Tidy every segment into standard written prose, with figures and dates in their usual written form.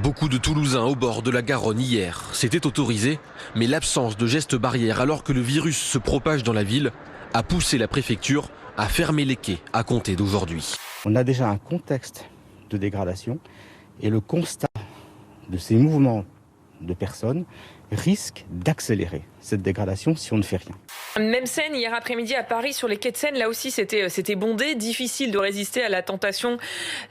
Beaucoup de Toulousains au bord de la Garonne hier. C'était autorisé, mais l'absence de gestes barrières alors que le virus se propage dans la ville a poussé la préfecture à fermer les quais à compter d'aujourd'hui. On a déjà un contexte de dégradation et le constat de ces mouvements de personnes risque d'accélérer cette dégradation si on ne fait rien. Même scène hier après-midi à Paris sur les quais de Seine. Là aussi, c'était bondé. Difficile de résister à la tentation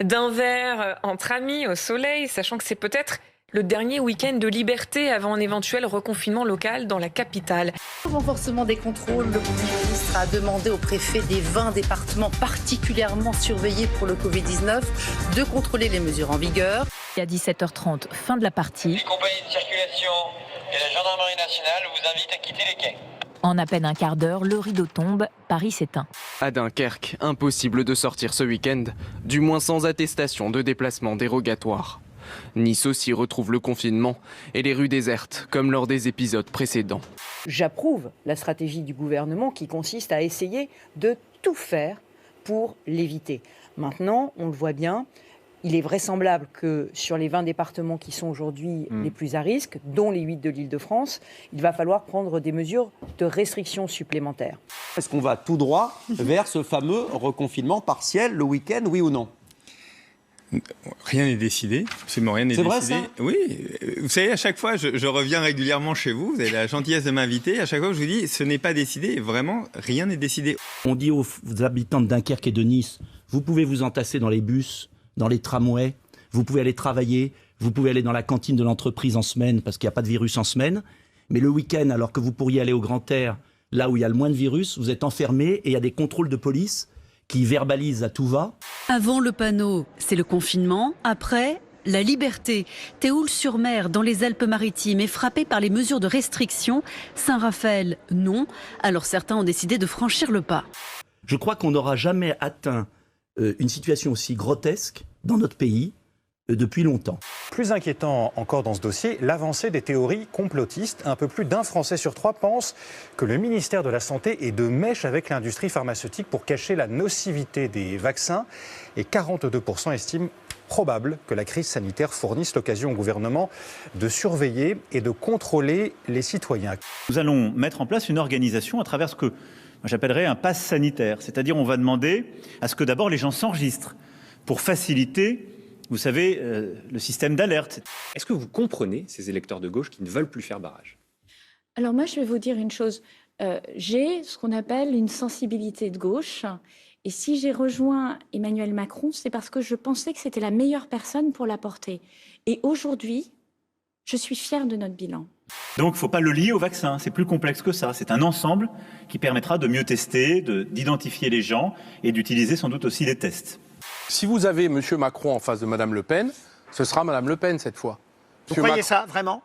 d'un verre entre amis au soleil, sachant que c'est peut-être le dernier week-end de liberté avant un éventuel reconfinement local dans la capitale. Au renforcement des contrôles, le Premier ministre a demandé au préfet des 20 départements particulièrement surveillés pour le Covid-19 de contrôler les mesures en vigueur. Et à 17h30, fin de la partie. Les compagnies de circulation et la gendarmerie nationale vous invitent à quitter les quais. En à peine un quart d'heure, le rideau tombe, Paris s'éteint. À Dunkerque, impossible de sortir ce week-end, du moins sans attestation de déplacement dérogatoire. Nice aussi retrouve le confinement et les rues désertes, comme lors des épisodes précédents. J'approuve la stratégie du gouvernement qui consiste à essayer de tout faire pour l'éviter. Maintenant, on le voit bien, il est vraisemblable que sur les 20 départements qui sont aujourd'hui les plus à risque, dont les 8 de l'Île-de-France, il va falloir prendre des mesures de restriction supplémentaires. Est-ce qu'on va tout droit vers ce fameux reconfinement partiel le week-end, oui ou non ? Rien n'est décidé, absolument rien n'est décidé. C'est vrai ça ? Oui, vous savez, à chaque fois, je reviens régulièrement chez vous, vous avez la gentillesse de m'inviter, à chaque fois je vous dis, ce n'est pas décidé, vraiment, rien n'est décidé. On dit aux habitants de Dunkerque et de Nice, vous pouvez vous entasser dans les bus, dans les tramways, vous pouvez aller travailler, vous pouvez aller dans la cantine de l'entreprise en semaine, parce qu'il n'y a pas de virus en semaine, mais le week-end, alors que vous pourriez aller au grand air, là où il y a le moins de virus, vous êtes enfermés et il y a des contrôles de police qui verbalisent à tout va. Avant le panneau, c'est le confinement. Après, la liberté. Théoul-sur-Mer, dans les Alpes-Maritimes, est frappé par les mesures de restriction. Saint-Raphaël, non. Alors certains ont décidé de franchir le pas. Je crois qu'on n'aura jamais atteint une situation aussi grotesque dans notre pays depuis longtemps. Plus inquiétant encore dans ce dossier, l'avancée des théories complotistes. Un peu plus d'1 Français sur 3 pense que le ministère de la Santé est de mèche avec l'industrie pharmaceutique pour cacher la nocivité des vaccins. Et 42% estiment probable que la crise sanitaire fournisse l'occasion au gouvernement de surveiller et de contrôler les citoyens. Nous allons mettre en place une organisation à travers ce que j'appellerais un pass sanitaire. C'est-à-dire on va demander à ce que d'abord les gens s'enregistrent pour faciliter, vous savez, le système d'alerte. Est-ce que vous comprenez ces électeurs de gauche qui ne veulent plus faire barrage ? Alors moi, je vais vous dire une chose. J'ai ce qu'on appelle une sensibilité de gauche. Et si j'ai rejoint Emmanuel Macron, c'est parce que je pensais que c'était la meilleure personne pour la porter. Et aujourd'hui, je suis fière de notre bilan. Donc il ne faut pas le lier au vaccin, c'est plus complexe que ça. C'est un ensemble qui permettra de mieux tester, d'identifier les gens et d'utiliser sans doute aussi les tests. Si vous avez M. Macron en face de Mme Le Pen, ce sera Mme Le Pen cette fois. Vous croyez ça, vraiment ?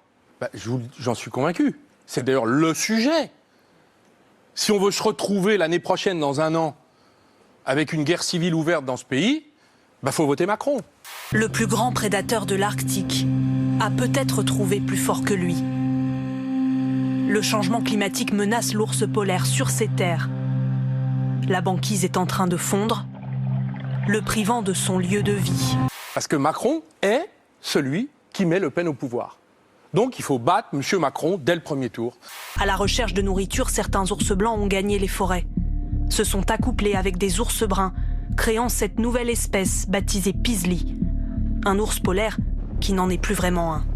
J'en suis convaincu. C'est d'ailleurs le sujet. Si on veut se retrouver l'année prochaine, dans 1 an, avec une guerre civile ouverte dans ce pays, faut voter Macron. Le plus grand prédateur de l'Arctique a peut-être trouvé plus fort que lui. Le changement climatique menace l'ours polaire sur ses terres. La banquise est en train de fondre, le privant de son lieu de vie. Parce que Macron est celui qui met Le Pen au pouvoir. Donc il faut battre M. Macron dès le premier tour. À la recherche de nourriture, certains ours blancs ont gagné les forêts. Se sont accouplés avec des ours bruns, créant cette nouvelle espèce baptisée Pisli. Un ours polaire qui n'en est plus vraiment un.